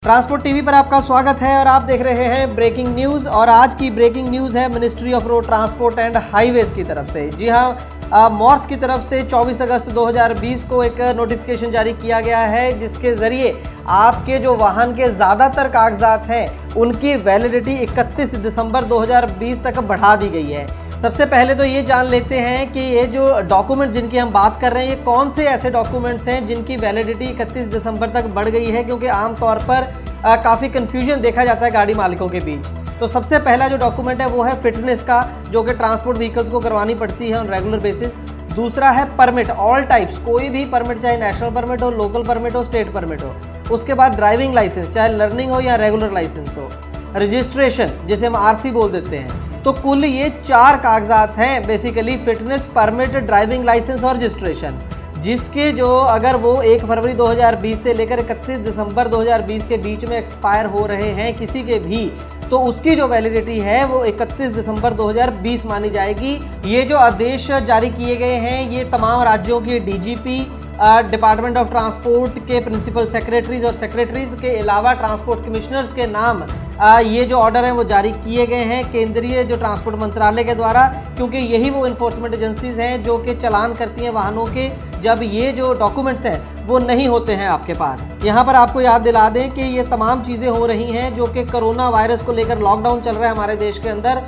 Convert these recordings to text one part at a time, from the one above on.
Transport TV पर आपका स्वागत है और आप देख रहे हैं ब्रेकिंग न्यूज़। और आज की ब्रेकिंग न्यूज़ है ministry of road transport and highways की तरफ से। जी हाँ, मॉर्स की तरफ से 24 अगस्त 2020 को एक नोटिफिकेशन जारी किया गया है, जिसके ज़रिए आपके जो वाहन के ज़्यादातर कागजात हैं उनकी वैलिडिटी 31 दिसंबर 2020 तक बढ़ा दी गई है। सबसे पहले तो ये जान लेते हैं कि ये जो डॉक्यूमेंट जिनकी हम बात कर रहे हैं, ये कौन से ऐसे डॉक्यूमेंट्स हैं जिनकी वैलिडिटी 31 दिसंबर तक बढ़ गई है, क्योंकि आमतौर पर काफ़ी कन्फ्यूजन देखा जाता है गाड़ी मालिकों के बीच। तो सबसे पहला जो डॉक्यूमेंट है वो है फिटनेस का, जो कि ट्रांसपोर्ट व्हीकल्स को करवानी पड़ती है ऑन रेगुलर बेसिस। दूसरा है परमिट, ऑल टाइप्स, कोई भी परमिट, चाहे नेशनल परमिट हो, लोकल परमिट हो, स्टेट परमिट हो। उसके बाद ड्राइविंग लाइसेंस, चाहे लर्निंग हो या रेगुलर लाइसेंस हो। रजिस्ट्रेशन, जिसे हम आरसी बोल देते हैं। तो कुल ये 4 कागजात हैं basically, fitness, permit, driving licence और रजिस्ट्रेशन, जिसके जो अगर वो 1 फरवरी 2020 से लेकर 31 दिसंबर 2020 के बीच में एक्सपायर हो रहे हैं किसी के भी, तो उसकी जो वैलिडिटी है वो 31 दिसंबर 2020 मानी जाएगी। ये जो आदेश जारी किए गए हैं ये तमाम राज्यों के डीजीपी, डिपार्टमेंट ऑफ ट्रांसपोर्ट के प्रिंसिपल सेक्रेटरीज और सेक्रेटरीज के अलावा ट्रांसपोर्ट कमिश्नर्स के नाम ये जो ऑर्डर हैं वो जारी किए गए हैं केंद्रीय जो ट्रांसपोर्ट मंत्रालय के द्वारा, क्योंकि यही वो इन्फोर्समेंट एजेंसीज हैं जो कि चालान करती हैं वाहनों के जब ये जो डॉक्यूमेंट्स हैं वो नहीं होते हैं आपके पास। यहाँ पर आपको याद दिला दें कि ये तमाम चीज़ें हो रही हैं जो कि कोरोना वायरस को लेकर लॉकडाउन चल रहा है हमारे देश के अंदर,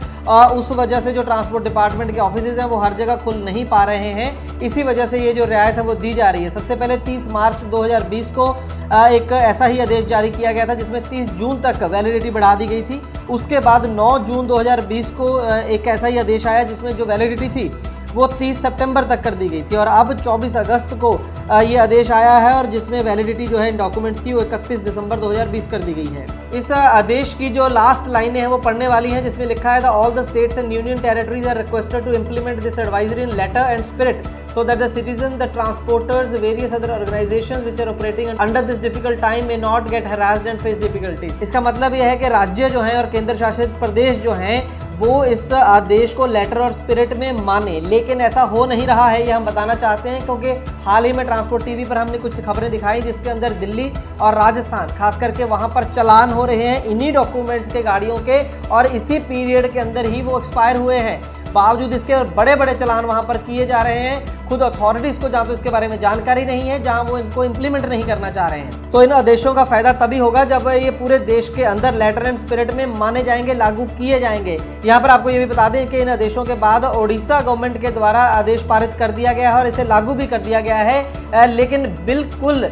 उस वजह से जो ट्रांसपोर्ट डिपार्टमेंट के ऑफिसेज हैं वो हर जगह खुल नहीं पा रहे हैं। इसी वजह से ये जो रियायत है वो दी जा रही है। सबसे पहले 30 मार्च 2020 को एक ऐसा ही आदेश जारी किया गया था जिसमें 30 जून तक वैलिडिटी बढ़ा दी गई थी। उसके बाद 9 जून 2020 को एक ऐसा ही आदेश आया जिसमें जो वैलिडिटी थी वो 30 सितंबर तक कर दी गई थी। और अब 24 अगस्त को ये आदेश आया है और जिसमें वैलिडिटी जो है इन डॉक्यूमेंट्स की वो 31 दिसंबर 2020 कर दी गई है। इस आदेश की जो लास्ट लाइनें हैं वो पढ़ने वाली हैं, जिसमें लिखा है the all the states and union territories are requested to implement this advisory in letter and spirit so that the citizens, the transporters, various other organizations which are operating under this difficult time may not get harassed and face difficulties। इसका मतलब यह है कि राज्य जो हैं और केंद्र शासित प्रदेश जो हैं वो इस आदेश को लेटर और स्पिरिट में माने, लेकिन ऐसा हो नहीं रहा है, ये हम बताना चाहते हैं, क्योंकि हाल ही में ट्रांसपोर्ट टीवी पर हमने कुछ खबरें दिखाई जिसके अंदर दिल्ली और राजस्थान खास करके वहां पर चालान हो रहे हैं इन्हीं डॉक्यूमेंट्स के गाड़ियों के, और इसी पीरियड के अंदर ही वो एक्सपायर हुए हैं। बावजूद इसके बड़े बड़े चालान वहां पर किए जा रहे हैं। खुद अथॉरिटीज को जहां तो इसके बारे में जानकारी नहीं है, जहां वो इनको इंप्लीमेंट नहीं करना चाह रहे हैं। तो इन आदेशों का फायदा तभी होगा जब ये पूरे देश के अंदर लेटर एंड स्पिरिट में माने जाएंगे, लागू किए जाएंगे। यहाँ पर आपको ये भी बता दें कि इन आदेशों के बाद ओडिशा गवर्नमेंट के द्वारा आदेश पारित कर दिया गया है और इसे लागू भी कर दिया गया है, लेकिन बिल्कुल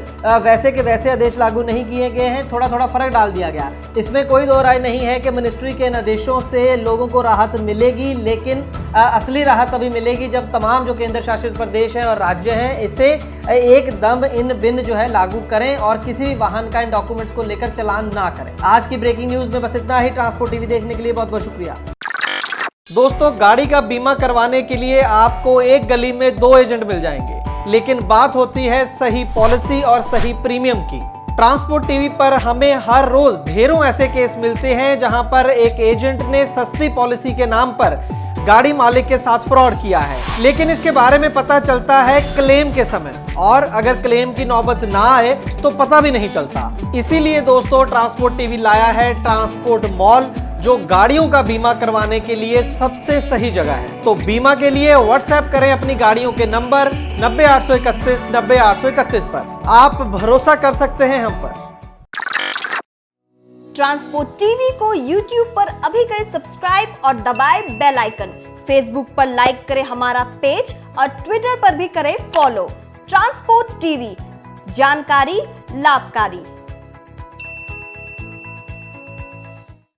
वैसे के वैसे आदेश लागू नहीं किए गए हैं, थोड़ा थोड़ा फर्क डाल दिया गया। इसमें कोई दो राय नहीं है कि मिनिस्ट्री के इन आदेशों से लोगों को राहत मिलेगी, लेकिन असली राहत तभी मिलेगी जब तमाम जो केंद्र शासित प्रदेश हैं और राज्य हैं इसे एकदम इन बिन जो है लागू करें और किसी भी वाहन का इन डॉक्यूमेंट्स को लेकर चालान ना करें। आज की ब्रेकिंग न्यूज में बस इतना ही। ट्रांसपोर्ट टीवी देखने के लिए बहुत बहुत शुक्रिया। दोस्तों, गाड़ी का बीमा करवाने के लिए आपको एक गली में 2 एजेंट मिल जाएंगे, लेकिन बात होती है सही पॉलिसी और सही प्रीमियम की। ट्रांसपोर्ट टीवी पर हमें हर रोज ढेरों ऐसे केस मिलते हैं जहां पर एक एजेंट ने सस्ती पॉलिसी के नाम पर गाड़ी मालिक के साथ फ्रॉड किया है, लेकिन इसके बारे में पता चलता है क्लेम के समय, और अगर क्लेम की नौबत ना आए तो पता भी नहीं चलता। इसीलिए दोस्तों, ट्रांसपोर्ट टीवी लाया है ट्रांसपोर्ट मॉल, जो गाड़ियों का बीमा करवाने के लिए सबसे सही जगह है। तो बीमा के लिए व्हाट्सएप करें अपनी गाड़ियों के नंबर 90 831 90 831 पर। आप भरोसा कर सकते हैं हम पर। ट्रांसपोर्ट टीवी को YouTube पर अभी करें सब्सक्राइब और दबाएं बेल आइकन। फेसबुक पर लाइक करें हमारा पेज और ट्विटर पर भी करें फॉलो। ट्रांसपोर्ट टीवी, जानकारी लाभकारी।